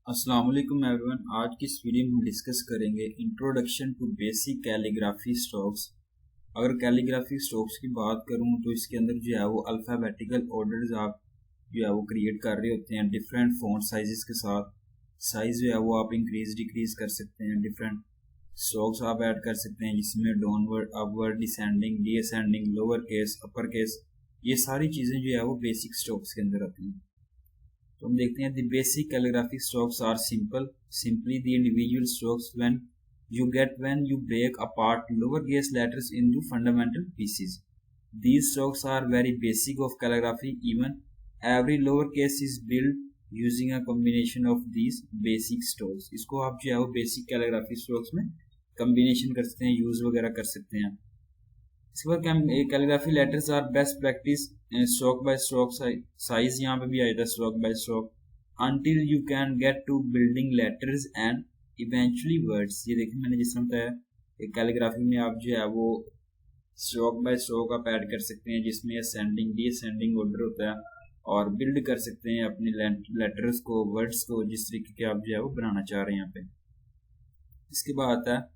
अस्सलाम वालेकुम एवरीवन। आज की इस वीडियो में हम डिस्कस करेंगे introduction to basic calligraphy strokes. अगर कैलीग्राफी स्ट्रोक्स की बात करूं तो इसके अंदर जो है वो अल्फ़ाबेटिकल ऑर्डर्स आप जो है वो क्रिएट कर रहे होते हैं डिफरेंट फॉन्ट साइजेस के साथ। साइज जो है वो आप इंक्रीज डिक्रीज कर सकते हैं, डिफरेंट स्ट्रोक्स आप ऐड कर सकते हैं जिसमें downward, upward, descending, descending, lower case, upper case, ये सारी चीज़ें जो है वो बेसिक स्ट्रोक्स के अंदर आती हैं। तो हम देखते हैं the basic calligraphic strokes are simply the individual strokes when you break apart lowercase letters into fundamental pieces. These strokes are very basic of calligraphy. Even every lowercase is built using a combination of these basic strokes. इसको आप जो है वो basic calligraphy strokes में combination कर सकते हैं, use वगैरह कर सकते हैं। इसके बाद calligraphy letters are best practice stroke by stroke size यहाँ पे भी आया था stroke by stroke until you can get to building letters and eventually words। ये देखिए मैंने जिस तरह बताया कैलीग्राफी में आप जो है वो स्ट्रोक बाय स्ट्रोक आप ऐड कर सकते हैं जिसमें असेंडिंग डिसेंडिंग ऑर्डर होता है और बिल्ड कर सकते हैं अपने लेटर्स को, वर्ड्स को, जिस तरीके के आप जो है वो बनाना चाह रहे हैं यहाँ पे। इसके बाद आता है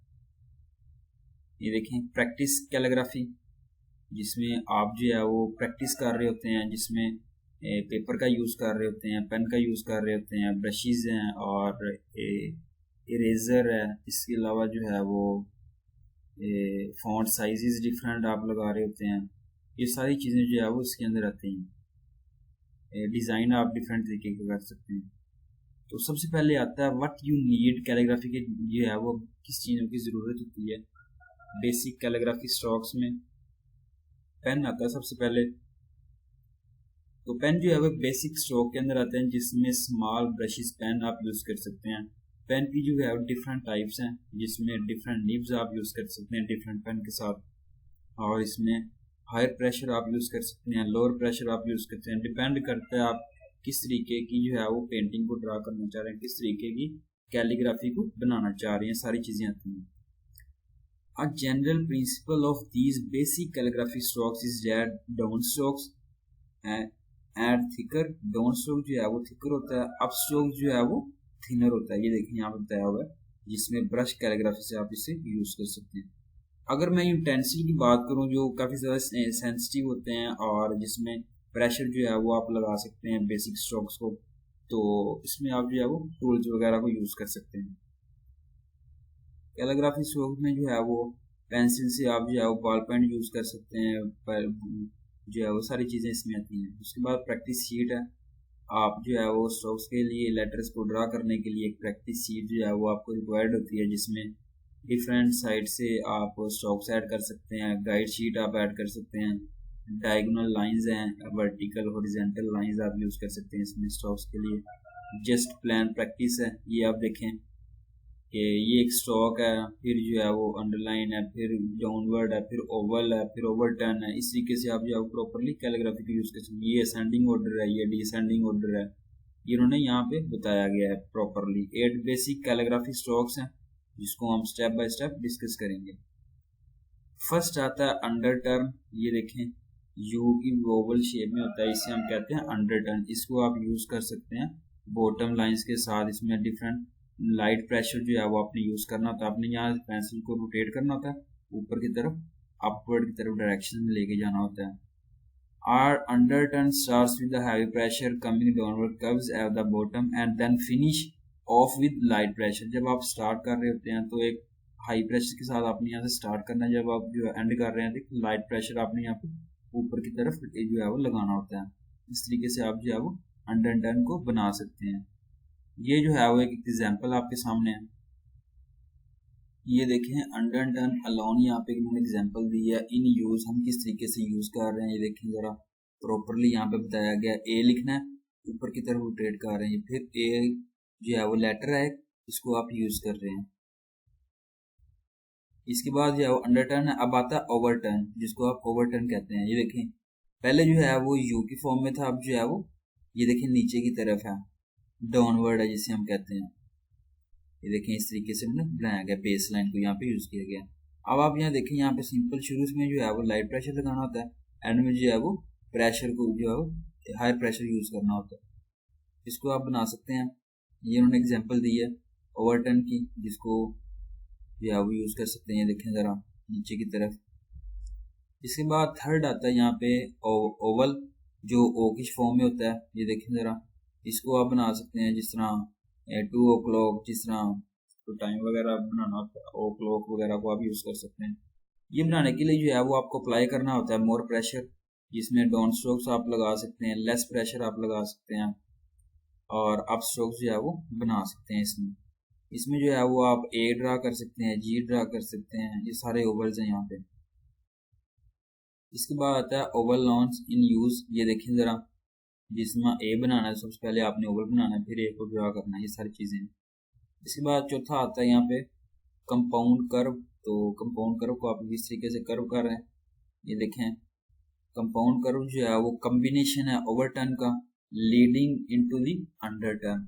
ये देखें प्रैक्टिस कैलीग्राफी, जिसमें आप जो है वो प्रैक्टिस कर रहे होते हैं, जिसमें पेपर का यूज़ कर रहे होते हैं, पेन का यूज़ कर रहे होते हैं, ब्रशेस हैं और इरेज़र है। इसके अलावा जो है वो फॉन्ट साइजेस डिफरेंट आप लगा रहे होते हैं। ये सारी चीज़ें जो है वो इसके अंदर आती हैं। डिज़ाइन आप डिफरेंट तरीके के कर सकते हैं। तो सबसे पहले आता है व्हाट यू नीड कैलीग्राफी के, ये है वो किस चीज़ों की ज़रूरत होती है। बेसिक कैलीग्राफी स्ट्रोक्स में पेन आता है सबसे पहले। तो पेन जो है वो बेसिक स्ट्रोक के अंदर आते हैं जिसमें स्मॉल ब्रशेस पेन आप यूज़ कर सकते हैं। पेन की जो है वो डिफरेंट टाइप्स हैं जिसमें डिफरेंट निब्स आप यूज़ कर सकते हैं डिफरेंट पेन के साथ, और इसमें हायर प्रेशर आप यूज़ कर सकते हैं, लोअर प्रेशर आप यूज़ करते हैं। डिपेंड करता है आप किस तरीके की जो है वो पेंटिंग को ड्रा करना चाह रहे हैं, किस तरीके की कैलीग्राफी को बनाना चाह रहे हैं, सारी चीज़ें आती हैं। A general principle of these basic calligraphy strokes is that down strokes add thicker, down stroke जो है वो thicker होता है, up stroke जो है वो thinner होता है। ये देखिए यहाँ पे बताया हुआ है, जिसमें ब्रश कैलीग्राफी से आप इसे यूज कर सकते हैं। अगर मैं इंटेंसिटी की बात करूँ जो काफ़ी ज़्यादा सेंसिटिव होते हैं और जिसमें प्रेशर जो है वो आप लगा सकते हैं बेसिक स्ट्रोक्स को, तो इसमें आप जो है वो टूल्स वगैरह को यूज़ कर सकते हैं। कैलीग्राफी स्ट्रोक में जो है वो पेंसिल से आप जो है वो बॉल पेन यूज़ कर सकते हैं, पर जो है वो सारी चीज़ें इसमें आती हैं। उसके बाद प्रैक्टिस शीट है। आप जो है वो स्ट्रोक्स के लिए लेटर्स को ड्रा करने के लिए एक प्रैक्टिस शीट जो है वो आपको रिक्वायर्ड होती है, जिसमें डिफरेंट साइड से आप स्ट्रोक्स ऐड कर सकते हैं। गाइड शीट आप ऐड कर सकते हैं, डायगोनल लाइंस हैं, वर्टिकल हॉरिजॉन्टल लाइंस आप यूज़ कर सकते हैं इसमें स्ट्रोक्स के लिए। जस्ट प्लान प्रैक्टिस है, ये आप देखें कि ये एक स्ट्रोक है, फिर जो है वो अंडरलाइन है, फिर डाउनवर्ड है, फिर ओवल है, फिर ओवरटर्न है। इस तरीके से आप जो है प्रॉपरली कैलीग्राफी को यूज़ कर सकते हैं। ये असेंडिंग ऑर्डर है, ये डिसेंडिंग ऑर्डर है, ये इन्होंने यहाँ पे बताया गया है प्रॉपरली। 8 बेसिक कैलीग्राफी स्ट्रोक्स हैं जिसको हम स्टेप बाय स्टेप डिस्कस करेंगे। फर्स्ट आता है अंडरटर्न। ये देखें यू की ओवल शेप में होता है, इसे हम कहते हैं अंडरटर्न। इसको आप यूज़ कर सकते हैं बॉटम लाइंस के साथ। इसमें डिफरेंट लाइट प्रेशर जो है वो आपने यूज़ करना होता है। आपने यहाँ पेंसिल को रोटेट करना होता है ऊपर की तरफ, अपवर्ड की तरफ डायरेक्शन में लेके जाना होता है। Our underturn starts with the heavy pressure coming downward, curves at the bottom and then finish off with light pressure। जब आप स्टार्ट कर रहे होते हैं तो एक हाई प्रेशर के साथ आपने यहाँ से स्टार्ट करना है, जब आप जो एंड कर रहे हैं तो लाइट प्रेशर आपने यहाँ पे ऊपर की तरफ जो है वो लगाना होता है। इस तरीके से आप जो है वो अंडरटर्न को बना सकते हैं। ये जो है वो एक एग्जाम्पल आपके सामने है। ये देखें अंडरटर्न अलोन, यहाँ पे मैंने एग्जांपल दी है। इन यूज हम किस तरीके से यूज कर रहे हैं ये देखें जरा प्रॉपरली, यहाँ पे बताया गया। ए लिखना है, ऊपर की तरफ रोटेट कर रहे हैं, फिर ए जो है वो लेटर है, इसको आप यूज कर रहे हैं। इसके बाद जो है वो अंडरटर्न है। अब आता है ओवरटर्न, जिसको आप ओवरटर्न कहते हैं। ये देखें पहले जो है वो यू की फॉर्म में था, अब जो है वो ये देखें नीचे की तरफ है, डाउनवर्ड है जिसे हम कहते हैं। ये देखें इस तरीके से हमने बनाया गया, बेस लाइन को यहाँ पे यूज किया गया। अब आप यहाँ देखें, यहाँ पे सिंपल शुरू में जो है वो लाइट प्रेशर लगाना होता है, एंड में जो है वो प्रेशर को जो है वो हाई प्रेशर यूज करना होता है। इसको आप बना सकते हैं। ये उन्होंने एग्जांपल दी है ओवरटर्न की, जिसको जो है वो यूज़ कर सकते हैं। ये देखें ज़रा नीचे की तरफ। इसके बाद थर्ड आता है यहाँ पे ओवल, जो ओ की फॉर्म में होता है। ये देखें ज़रा, इसको आप बना सकते हैं जिस तरह 2 o'clock, जिस तरह तो टाइम वगैरह बनाना होता है, ओ क्लॉक वगैरह को आप यूज़ कर सकते हैं। ये बनाने के लिए जो है वो आपको अप्लाई करना होता है मोर प्रेशर, जिसमें डाउन स्ट्रोक्स आप लगा सकते हैं, लेस प्रेशर आप लगा सकते हैं, और अप स्ट्रोक्स जो है वो बना सकते हैं। इसमें जो है वो आप ए ड्रा कर सकते हैं, जी ड्रा कर सकते हैं। ये सारे ओवल्स हैं यहाँ पे। इसके बाद आता है ओवल लॉन्स इन यूज़। ये देखें ज़रा, जिसमें ए बनाना है सबसे पहले आपने ओवल बनाना है, फिर ए को ड्रा करना है, ये सारी चीज़ें। इसके बाद चौथा आता है यहाँ पे कंपाउंड कर्व। तो कंपाउंड कर्व को आप इस तरीके से कर्व कर रहे हैं। ये देखें, कंपाउंड कर्व जो है वो कम्बिनेशन है ओवरटर्न का लीडिंग इनटू दी अंडरटर्न।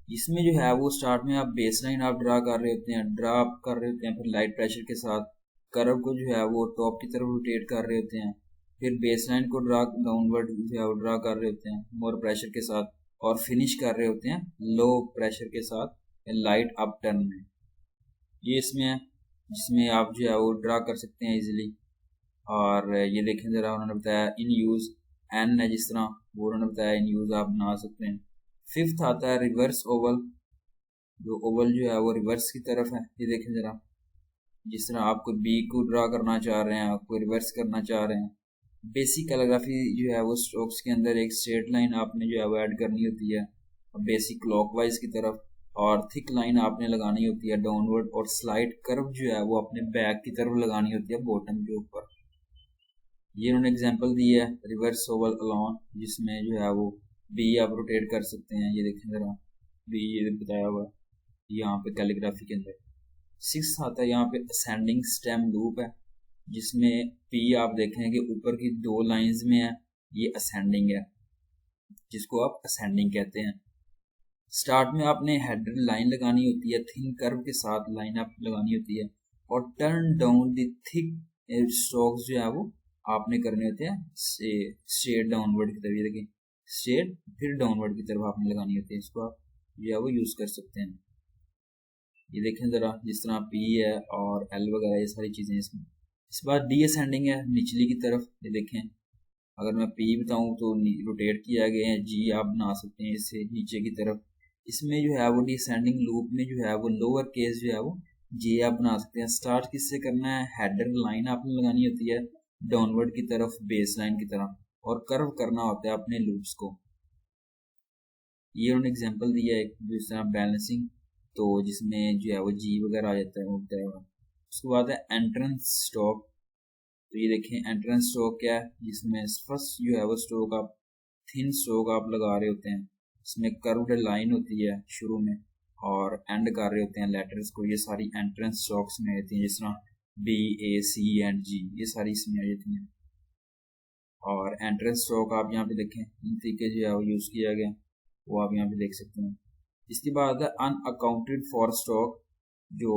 इसमें जो है वो स्टार्ट में आप बेस लाइन आप ड्रा कर रहे होते हैं, ड्रा कर रहे होते हैं, फिर लाइट प्रेशर के साथ कर्व को जो है वो टॉप की तरफ रोटेट कर रहे होते हैं, फिर बेस लाइन को ड्रा डाउनवर्ड जो है वो ड्रा कर रहे होते हैं मोर प्रेशर के साथ, और फिनिश कर रहे होते हैं लो प्रेशर के साथ लाइट अप टर्न में। ये इसमें है जिसमें आप जो है वो ड्रा कर सकते हैं इजीली। और ये देखें ज़रा, उन्होंने बताया इन यूज़ एन है, जिस तरह वो उन्होंने बताया इन यूज़ आप बना सकते हैं। फिफ्थ आता है रिवर्स ओवल, जो ओवल जो है वो रिवर्स की तरफ है। ये देखें ज़रा, जिस तरह आपको बी को ड्रा करना चाह रहे हैं, आपको रिवर्स करना चाह रहे हैं। बेसिक कैलीग्राफी जो है वो स्ट्रोक्स के अंदर एक स्ट्रेट लाइन आपने जो है वो ऐड करनी होती है बेसिक क्लॉकवाइज की तरफ, और थिक लाइन आपने लगानी होती है डाउनवर्ड, और स्लाइड कर्व जो है वो अपने बैक की तरफ लगानी होती है बॉटम के ऊपर। ये उन्होंने एग्जांपल दी है रिवर्स ओवल अलॉन, जिसमें जो है वो बी आप रोटेट कर सकते हैं। ये देखें ज़रा, बी ये बताया हुआ यहाँ पे कैलीग्राफी के अंदर। सिक्स आता है यहाँ पे असेंडिंग स्टेम लूप है, जिसमें पी आप देखें कि ऊपर की 2 लाइंस में है, ये असेंडिंग है, जिसको आप असेंडिंग कहते हैं। स्टार्ट में आपने हेडर लाइन लगानी होती है, थिन कर्व के साथ लाइन आप लगानी होती है, और turn down the thick strokes जो है वो आपने करने होते हैं स्ट्रेट डाउनवर्ड की तरफ। ये देखिए, स्ट्रेट फिर डाउनवर्ड की तरफ आपने लगानी होती है। इसको आप जो है वो यूज़ कर सकते हैं। ये देखें ज़रा, जिस तरह पी है और एल वगैरह ये सारी चीज़ें इसमें। इसके बाद डी असेंडिंग है निचली की तरफ। ये देखें, अगर मैं पी बताऊँ तो रोटेट किया गया है, जी आप बना सकते हैं इससे नीचे की तरफ। इसमें जो है वो डिसेंडिंग लूप में जो है वो लोअर केस जो है वो जे आप बना सकते हैं। स्टार्ट किससे करना है, हेडर लाइन आपने लगानी होती है डाउनवर्ड की तरफ बेस लाइन की तरफ, और कर्व करना होता है अपने लूप्स को। ये उन्होंने एग्जांपल दिया है जिस तरह बैलेंसिंग, तो जिसमें जो है वो जी वगैरह आ जाता है होता है। उसके बाद है एंट्रेंस स्ट्रोक। तो ये देखें एंट्रेंस स्ट्रोक क्या है, जिसमें फर्स्ट जो है वो स्ट्रोक आप थिन स्ट्रोक आप लगा रहे होते हैं, इसमें कर्व्ड लाइन होती है शुरू में, और एंड कर रहे होते हैं लेटर्स को। ये सारी एंट्रेंस स्ट्रोक्स में आती हैं, जिस तरह बी ए सी एंड जी, ये सारी इसमें आ जाती हैं। और एंट्रेंस स्ट्रोक आप यहाँ पे देखें इन तरीके जो है वो यूज़ किया गया, वो आप यहाँ पे देख सकते हैं। इसके बाद है अनअकाउंटेड फॉर स्ट्रोक, जो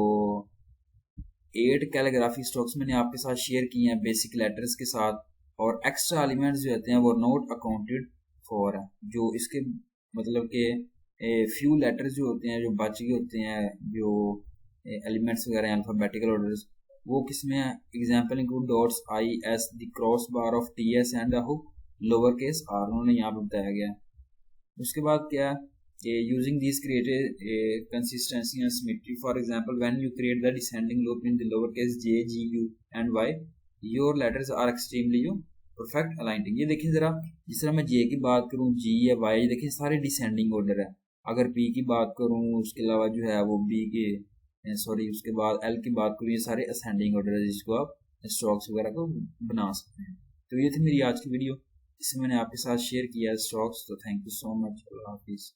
8 कैलीग्राफी स्ट्रोक्स मैंने आपके साथ शेयर किए हैं बेसिक लेटर्स के साथ, और एक्स्ट्रा एलिमेंट्स जो होते हैं वो नॉट अकाउंटेड फॉर है, जो इसके मतलब के फ्यू लेटर्स जो होते हैं जो बच गए होते हैं, जो एलिमेंट्स वगैरह हैं अल्फाबेटिकल ऑर्डर्स, वो किस में है। Example include dots, i's, the cross bar of t's and the hook lower case r, उन्होंने यहाँ पे बताया गया है। उसके बाद क्या है, using these create a consistency and symmetry. For example, when you create the descending loop in the lowercase j, g, u and y, your letters are extremely perfect aligned. ये देखें ज़रा, जिस तरह मैं j की बात करूँ, g या y, देखें सारे डिसेंडिंग ऑर्डर है। अगर p की बात करूँ, उसके अलावा जो है वो b के उसके बाद l की बात करूँ, ये सारे असेंडिंग ऑर्डर है, जिसको आप स्ट्रोक्स वगैरह को बना सकते हैं। तो ये थी मेरी आज की वीडियो, इसमें मैंने आपके साथ शेयर किया है स्ट्रोक्स। तो थैंक यू सो मच, अल्लाह हाफिज़।